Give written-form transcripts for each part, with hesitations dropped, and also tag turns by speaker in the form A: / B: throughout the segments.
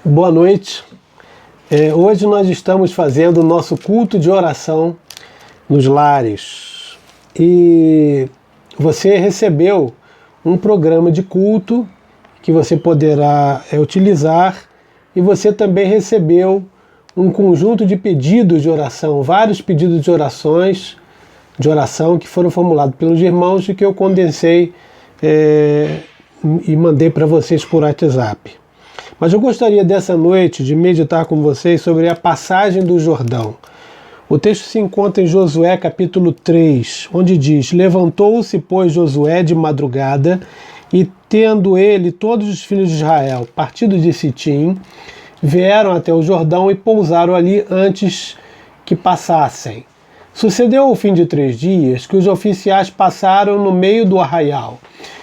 A: Boa noite. Hoje nós estamos fazendo o nosso culto de oração nos lares. E você recebeu um programa de culto que você poderá utilizar, e você também recebeu um conjunto de pedidos de oração, vários pedidos de oração que foram formulados pelos irmãos e que eu condensei e mandei para vocês por WhatsApp. Mas eu gostaria dessa noite de meditar com vocês sobre a passagem do Jordão. O texto se encontra em Josué capítulo 3, onde diz: Levantou-se, pois, Josué de madrugada, e tendo ele todos os filhos de Israel partidos de Sitim, vieram até o Jordão e pousaram ali antes que passassem. Sucedeu ao fim de 3 dias que os oficiais passaram no meio do arraial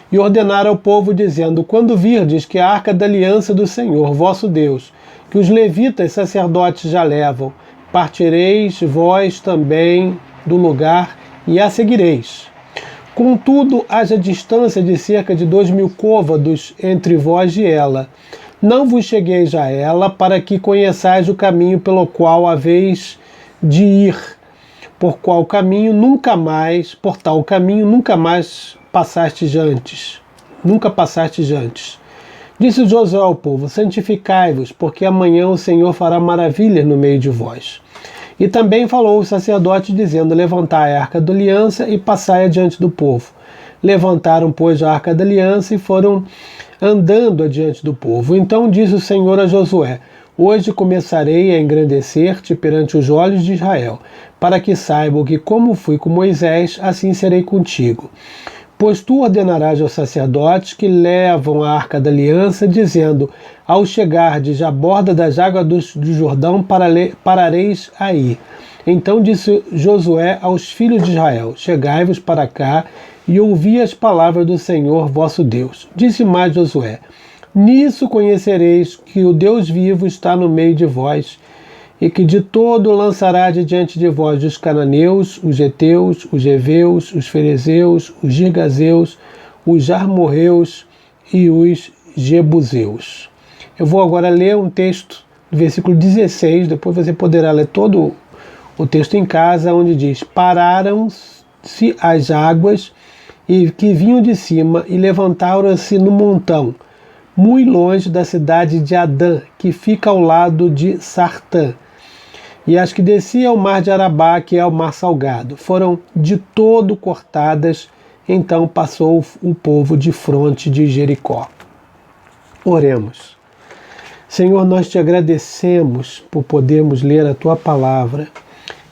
A: e ordenaram ao povo, dizendo: Quando virdes que a arca da aliança do Senhor, vosso Deus, que os levitas sacerdotes já levam, partireis vós também do lugar e a seguireis. Contudo, haja distância de cerca de 2.000 côvados entre vós e ela. Não vos chegueis a ela, para que conheçais o caminho pelo qual haveis de ir, por tal caminho nunca mais passastes antes. Nunca passastes antes. Disse Josué ao povo: santificai-vos, porque amanhã o Senhor fará maravilhas no meio de vós. E também falou o sacerdote, dizendo: levantai a arca da aliança e passai adiante do povo. Levantaram, pois, a arca da aliança e foram andando adiante do povo. Então disse o Senhor a Josué: hoje começarei a engrandecer-te perante os olhos de Israel, para que saibam que, como fui com Moisés, assim serei contigo. Pois tu ordenarás aos sacerdotes que levam a arca da aliança, dizendo: ao chegardes à borda das águas do Jordão, parareis aí. Então disse Josué aos filhos de Israel: chegai-vos para cá e ouvi as palavras do Senhor vosso Deus. Disse mais Josué: nisso conhecereis que o Deus vivo está no meio de vós, e que de todo lançará de diante de vós os cananeus, os heteus, os heveus, os ferezeus, os girgazeus, os jarmorreus e os jebuseus. Eu vou agora ler um texto do versículo 16, depois você poderá ler todo o texto em casa, onde diz: pararam-se as águas e que vinham de cima e levantaram-se no montão, muito longe da cidade de Adã, que fica ao lado de Sartã. E as que desciam ao mar de Arabá, que é o mar salgado, foram de todo cortadas. Então passou o povo de fronte de Jericó. Oremos. Senhor, nós te agradecemos por podermos ler a tua palavra.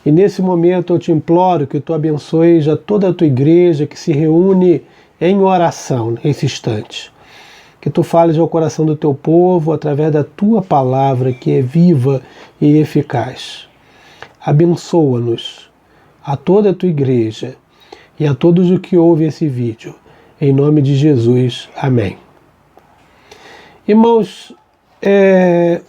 A: E nesse momento eu te imploro que tu abençoes a toda a tua igreja que se reúne em oração nesse instante. Que tu fales ao coração do teu povo através da tua palavra, que é viva e eficaz. Abençoa-nos, a toda a tua igreja e a todos os que ouvem esse vídeo. Em nome de Jesus. Amém. Irmãos,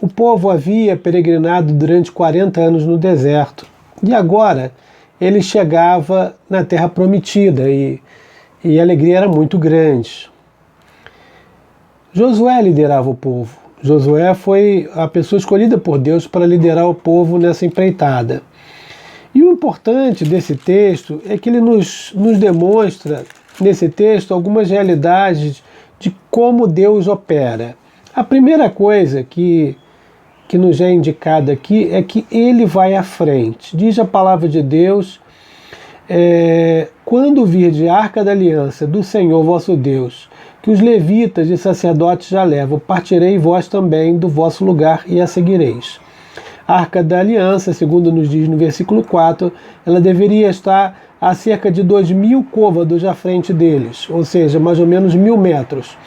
A: o povo havia peregrinado durante 40 anos no deserto. E agora ele chegava na terra prometida e a alegria era muito grande. Josué liderava o povo. Josué foi a pessoa escolhida por Deus para liderar o povo nessa empreitada. E o importante desse texto é que ele nos demonstra, nesse texto, algumas realidades de como Deus opera. A primeira coisa que nos é indicada aqui é que ele vai à frente. Diz a palavra de Deus: quando virdes a arca da aliança do Senhor vosso Deus, que os levitas e sacerdotes já levam, partirei vós também do vosso lugar e a seguireis. A arca da aliança, segundo nos diz no versículo 4, ela deveria estar a cerca de 2.000 côvados à frente deles, ou seja, mais ou menos 1.000 metros.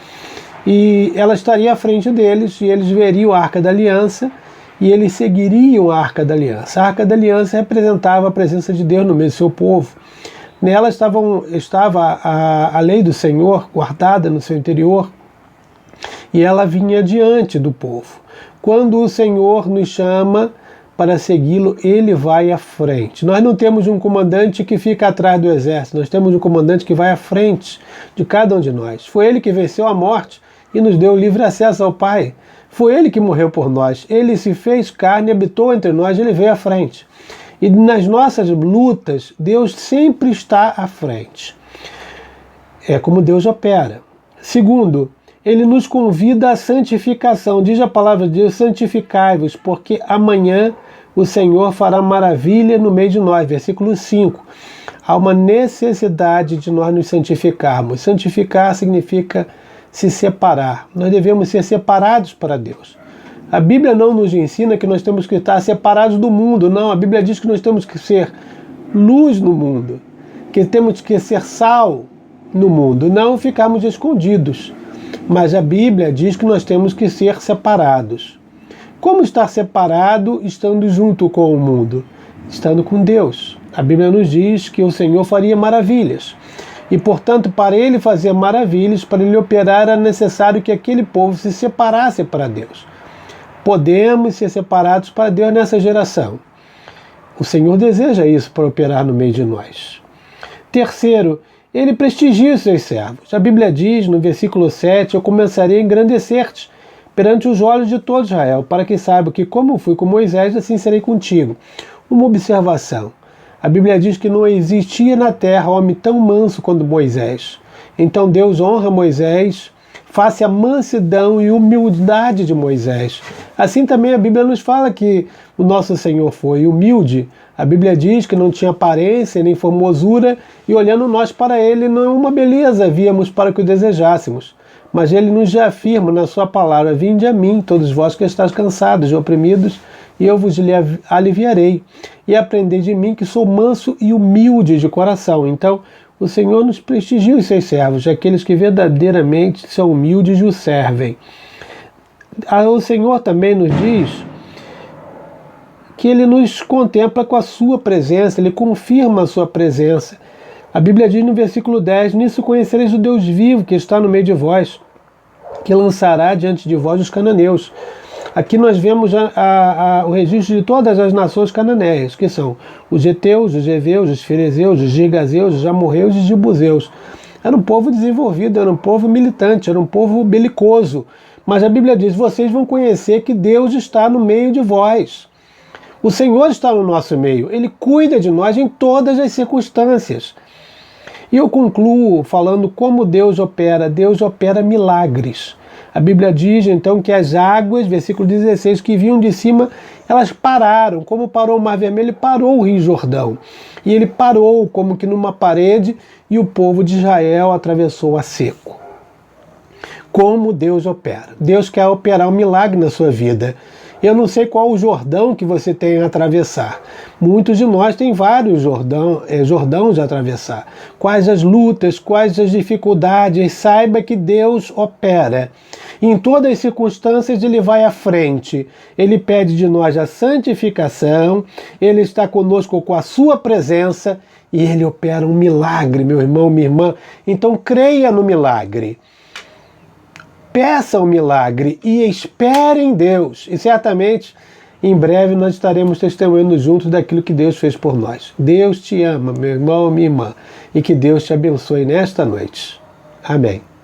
A: E ela estaria à frente deles e eles veriam a arca da aliança e eles seguiriam a arca da aliança. A arca da aliança representava a presença de Deus no meio do seu povo. Nela estava a lei do Senhor guardada no seu interior e ela vinha diante do povo. Quando o Senhor nos chama para segui-lo, ele vai à frente. Nós não temos um comandante que fica atrás do exército, nós temos um comandante que vai à frente de cada um de nós. Foi ele que venceu a morte e nos deu livre acesso ao Pai. Foi Ele que morreu por nós. Ele se fez carne, habitou entre nós, Ele veio à frente. E nas nossas lutas, Deus sempre está à frente. É como Deus opera. Segundo, Ele nos convida à santificação. Diz a palavra de Deus: santificai-vos, porque amanhã o Senhor fará maravilha no meio de nós. Versículo 5. Há uma necessidade de nós nos santificarmos. Santificar significa se separar. Nós devemos ser separados para Deus. A Bíblia não nos ensina que nós temos que estar separados do mundo. Não, a Bíblia diz que nós temos que ser luz no mundo, que temos que ser sal no mundo, não ficarmos escondidos. Mas a Bíblia diz que nós temos que ser separados. Como estar separado estando junto com o mundo? Estando com Deus. A Bíblia nos diz que o Senhor faria maravilhas. E, portanto, para Ele fazer maravilhas, para Ele operar, era necessário que aquele povo se separasse para Deus. Podemos ser separados para Deus nessa geração. O Senhor deseja isso para operar no meio de nós. Terceiro, Ele prestigia os seus servos. A Bíblia diz, no versículo 7, eu começarei a engrandecer-te perante os olhos de todo Israel, para que saiba que como fui com Moisés, assim serei contigo. Uma observação. A Bíblia diz que não existia na terra homem tão manso quanto Moisés. Então Deus honra Moisés face à mansidão e humildade de Moisés. Assim também a Bíblia nos fala que o nosso Senhor foi humilde. A Bíblia diz que não tinha aparência nem formosura, e olhando nós para Ele, não uma beleza víamos para que o desejássemos. Mas Ele nos afirma na sua palavra: vinde a mim, todos vós que estáis cansados e oprimidos, e eu vos aliviarei. E aprendei de mim, que sou manso e humilde de coração. Então, o Senhor nos prestigia os seus servos, aqueles que verdadeiramente são humildes e o servem. O Senhor também nos diz que Ele nos contempla com a sua presença, Ele confirma a sua presença. A Bíblia diz no versículo 10, nisso conhecereis o Deus vivo que está no meio de vós, que lançará diante de vós os cananeus. Aqui nós vemos o registro de todas as nações cananeias, que são os heteus, os heveus, os ferezeus, os gigazeus, os amorreus e os jebuseus. Era um povo desenvolvido, era um povo militante, era um povo belicoso. Mas a Bíblia diz, vocês vão conhecer que Deus está no meio de vós. O Senhor está no nosso meio, Ele cuida de nós em todas as circunstâncias. E eu concluo falando como Deus opera milagres. A Bíblia diz então que as águas, versículo 16, que vinham de cima, elas pararam. Como parou o Mar Vermelho, parou o Rio Jordão. E ele parou como que numa parede, e o povo de Israel atravessou a seco. Como Deus opera. Deus quer operar um milagre na sua vida. Eu não sei qual o Jordão que você tem a atravessar. Muitos de nós têm vários Jordãos a atravessar. Quais as lutas, quais as dificuldades, saiba que Deus opera. Em todas as circunstâncias Ele vai à frente. Ele pede de nós a santificação, Ele está conosco com a sua presença e Ele opera um milagre, meu irmão, minha irmã. Então creia no milagre. Peça o milagre e espere em Deus. E certamente, em breve, nós estaremos testemunhando juntos daquilo que Deus fez por nós. Deus te ama, meu irmão, minha irmã. E que Deus te abençoe nesta noite. Amém.